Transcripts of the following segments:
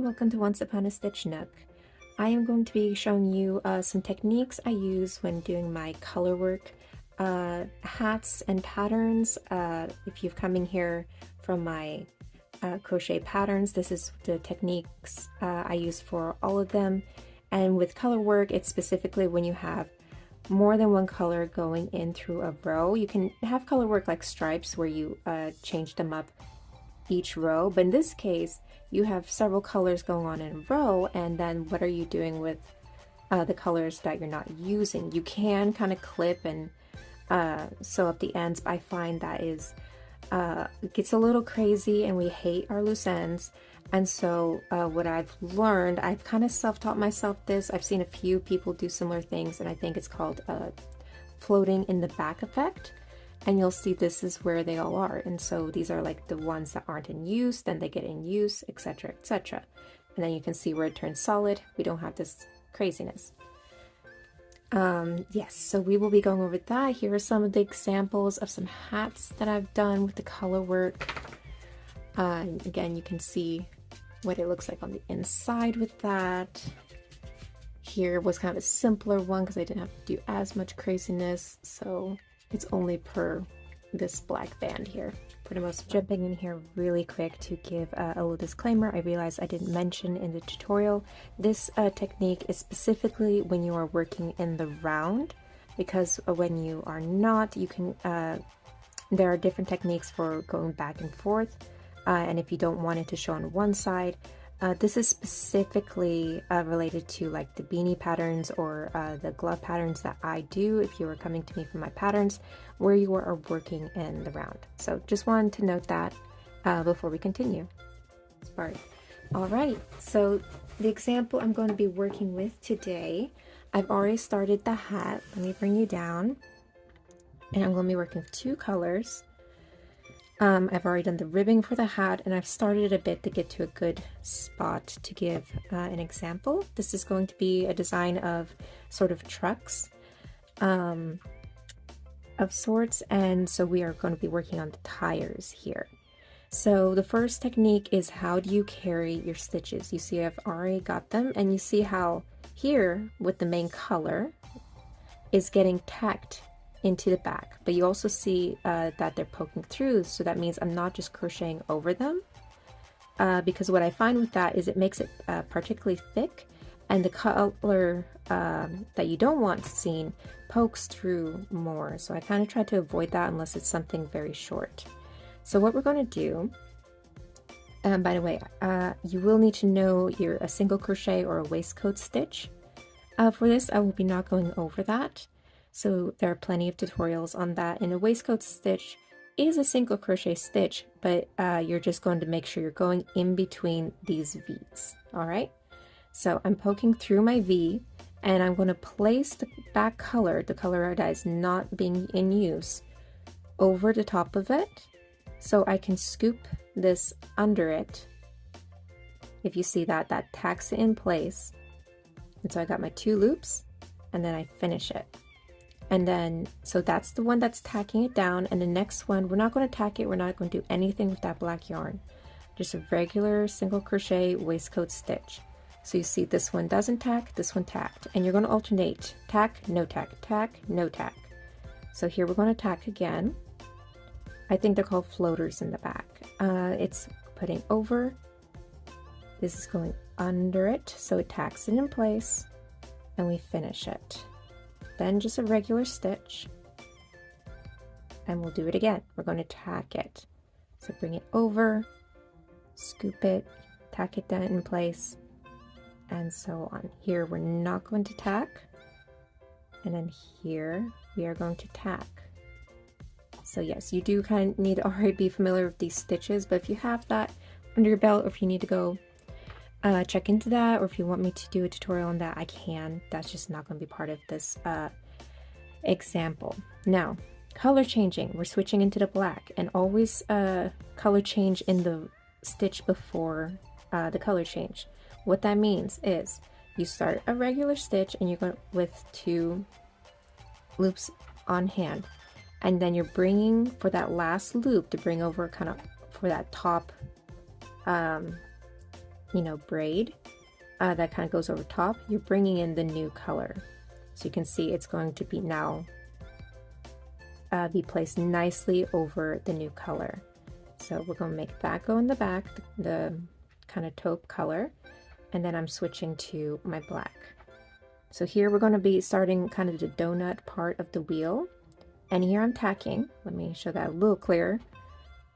welcome to Once Upon a Stitch Nook. I am going to be showing you some techniques I use when doing my colorwork hats and patterns. If you've come in here from my crochet patterns, this is the techniques I use for all of them. And with colorwork, it's specifically when you have more than one color going in through a row. You can have colorwork like stripes where you change them up each row, but in this case you have several colors going on in a row, and then what are you doing with the colors that you're not using? You can kind of clip and sew up the ends, but I find that is it gets a little crazy and we hate our loose ends. And so what I've learned, I've kind of self-taught myself this. I've seen a few people do similar things, and I think it's called floating in the back effect. And you'll see this is where they all are. And so these are like the ones that aren't in use, then they get in use, etc., etc. And then you can see where it turns solid. We don't have this craziness. Yes, so we will be going over that. Here are some of the examples of some hats that I've done with the color work. Again, you can see what it looks like on the inside with that. Here was kind of a simpler one because I didn't have to do as much craziness, so it's only per this black band here for the most part. Jumping in here really quick to give a little disclaimer. I realized I didn't mention in the tutorial, this technique is specifically when you are working in the round, because when you are not, you can there are different techniques for going back and forth, and if you don't want it to show on one side, this is specifically related to like the beanie patterns or the glove patterns that I do if you are coming to me from my patterns where you are working in the round. So just wanted to note that before we continue. Alright, so the example I'm going to be working with today, I've already started the hat. Let me bring you down. And I'm going to be working with two colors. I've already done the ribbing for the hat, and I've started it a bit to get to a good spot to give an example. This is going to be a design of sort of trucks of sorts, and so we are going to be working on the tires here. So the first technique is, how do you carry your stitches? You see I've already got them, and you see how here with the main color is getting tacked into the back, but you also see that they're poking through, so that means I'm not just crocheting over them, because what I find with that is it makes it particularly thick, and the color that you don't want seen pokes through more. So I kind of try to avoid that unless it's something very short. So what we're going to do, by the way, you will need to know a single crochet or a waistcoat stitch. For this, I will be not going over that. So there are plenty of tutorials on that. And a waistcoat stitch is a single crochet stitch, but you're just going to make sure you're going in between these V's. All right. So I'm poking through my V, and I'm going to place the back color, the color that is not being in use, over the top of it, so I can scoop this under it. If you see that, that tacks it in place. And so I got my two loops, and then I finish it. And then, so that's the one that's tacking it down, and the next one, we're not going to tack it, we're not going to do anything with that black yarn. Just a regular single crochet waistcoat stitch. So you see this one doesn't tack, this one tacked, and you're going to alternate tack, no tack, tack, no tack. So here we're going to tack again. I think they're called floaters in the back. It's putting over, this is going under it, so it tacks it in place, and we finish it. Then just a regular stitch, and we'll do it again. We're going to tack it. So bring it over, scoop it, tack it down in place, and so on. Here we're not going to tack, and then here we are going to tack. So yes, you do kind of need to already be familiar with these stitches, but if you have that under your belt, or if you need to go check into that, or if you want me to do a tutorial on that, I can. That's just not going to be part of this example. Now, color changing. We're switching into the black, and always color change in the stitch before the color change. What that means is you start a regular stitch, and you're going with two loops on hand, and then you're bringing for that last loop to bring over kind of for that top you know, braid that kind of goes over top, you're bringing in the new color. So you can see it's going to be now be placed nicely over the new color. So we're going to make that go in the back, the kind of taupe color, and then I'm switching to my black. So here we're going to be starting kind of the donut part of the wheel, and here I'm tacking. Let me show that a little clearer.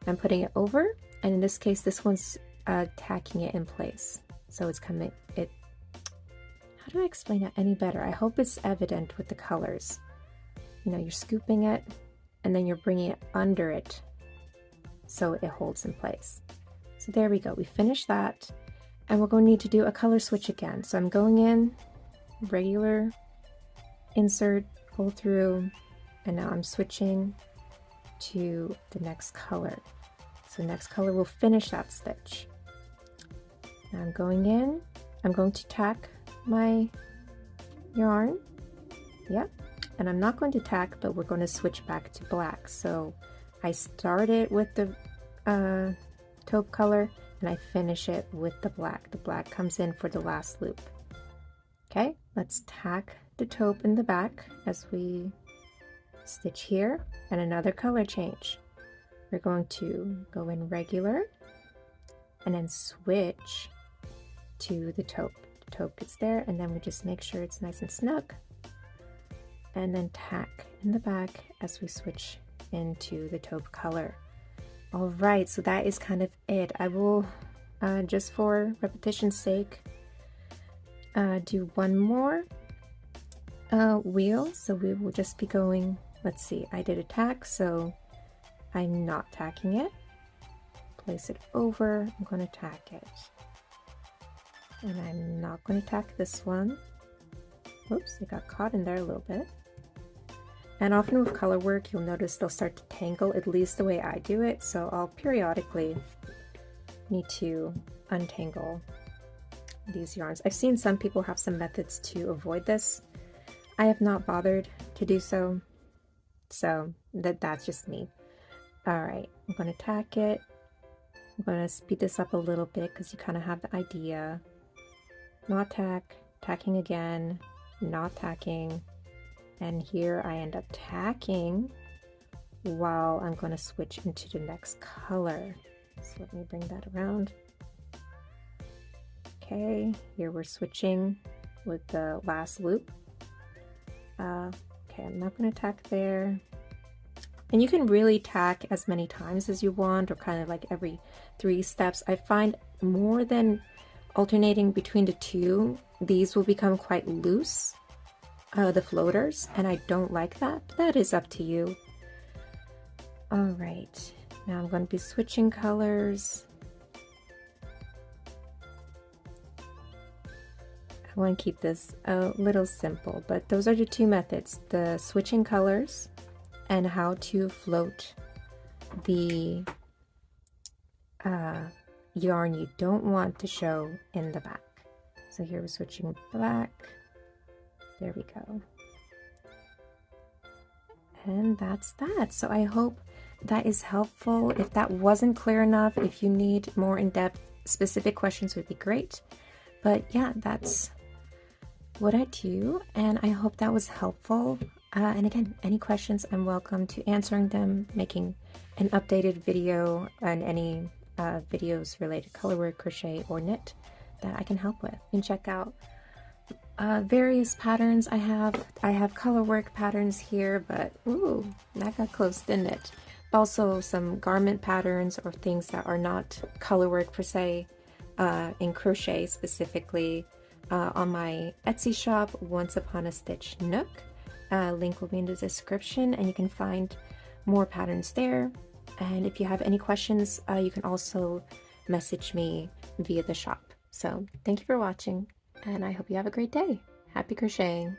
I'm putting it over, and in this case this one's tacking it in place. So it's coming, how do I explain it any better? I hope it's evident with the colors. You know, you're scooping it and then you're bringing it under it so it holds in place. So there we go, we finished that, and we're going to need to do a color switch again. So I'm going in, regular, insert, pull through, and now I'm switching to the next color. So next color will finish that stitch. Now I'm going in, I'm going to tack my yarn, yep, and I'm not going to tack, but we're going to switch back to black. So I start it with the taupe color and I finish it with the black. The black comes in for the last loop. Okay, let's tack the taupe in the back as we stitch here, and another color change. We're going to go in regular and then switch to the taupe. The taupe gets there, and then we just make sure it's nice and snug, and then tack in the back as we switch into the taupe color. All right, so that is kind of it. I will just for repetition's sake do one more wheel. So we will just be going, let's see, I did a tack, so I'm not tacking it. Place it over, I'm going to tack it. And I'm not going to tack this one. Oops, it got caught in there a little bit. And often with color work, you'll notice they'll start to tangle, at least the way I do it. So I'll periodically need to untangle these yarns. I've seen some people have some methods to avoid this. I have not bothered to do so. So that's just me. All right, I'm going to tack it. I'm going to speed this up a little bit because you kind of have the idea. Not tack, tacking again, not tacking, and here I end up tacking while I'm going to switch into the next color. So let me bring that around. Okay, here we're switching with the last loop. Okay, I'm not going to tack there. And you can really tack as many times as you want, or kind of like every 3 steps. I find more than alternating between the two, these will become quite loose, the floaters, and I don't like that, but that is up to you. All right, now I'm going to be switching colors. I want to keep this a little simple, but those are the 2 methods, the switching colors and how to float the yarn you don't want to show in the back. So here we're switching black. There we go. And that's that. So I hope that is helpful. If that wasn't clear enough, if you need more in-depth specific questions, would be great. But yeah, that's what I do, and I hope that was helpful. And again, any questions, I'm welcome to answering them, making an updated video on any videos related to colorwork, crochet, or knit that I can help with. You can check out various patterns I have. I have colorwork patterns here, but ooh, that got close, didn't it? Also some garment patterns or things that are not colorwork per se, in crochet specifically, on my Etsy shop, Once Upon a Stitch Nook. Link will be in the description, and you can find more patterns there. And if you have any questions, you can also message me via the shop. So thank you for watching, and I hope you have a great day. Happy crocheting!